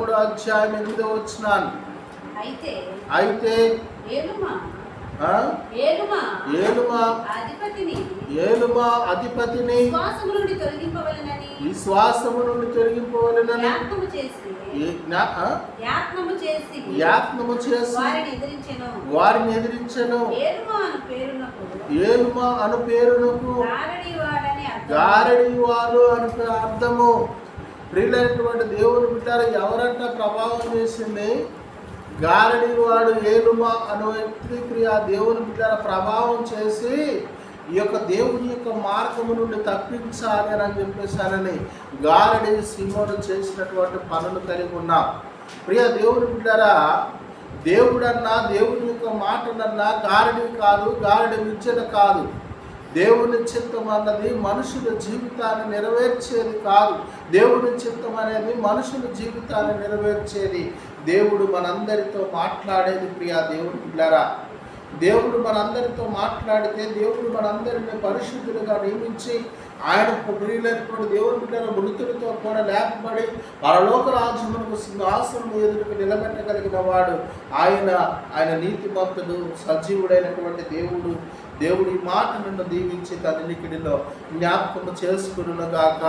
13 అయితే ఏలుమా అధిపతిని విశ్వాసము నుండి తొలగింపవలెనని యాత్నము చేసి వారిని ఎదిరించెను. ఏలుమా అను పేరునకు గారడీవాడు అని అర్థము. ప్రియులైనటువంటి దేవుని బిడ్డలు ఎవరంట ప్రభావం చేసింది? గారడీవాడు ఏలుమా అను వ్యక్తి క్రియ దేవుని బిడ్డల ప్రభావం చేసి ఈ యొక్క దేవుని యొక్క మార్గము నుండి తప్పించాలి అని చెప్పేసానని గారడి సీమోను చేసినటువంటి పనులు కలిగి ఉన్నాం. ప్రియ దేవుని బిడ్డరా, దేవుడన్నా దేవుని యొక్క మాటలన్నా గారడి కాదు, గారడి విద్యన కాదు. దేవుని చిత్తం అన్నది మనుషుల జీవితాన్ని నెరవేర్చేది కాదు. దేవుని చిత్తం అనేది మనుషుల జీవితాన్ని నెరవేర్చేది. దేవుడు మనందరితో మాట్లాడేది. ప్రియ దేవుని బిడ్డలారా, దేవుడు మనందరితో మాట్లాడితే దేవుడు మనందరిని పరిశుద్ధులుగా నియమించి ఆయన ప్రియులైనటువంటి దేవుని బిడ్డల మృతులతో కూడా లేపబడి పరలోక రాజ్యమునకు సింహాసనం ఎదురుకు నిలబెట్టగలిగిన వాడు ఆయన నీతిమంతుడు, సజీవుడైనటువంటి దేవుడి మాట నిన్ను దీవించి తన నికిడిలో జ్ఞాపకము చేసుకునుగాక.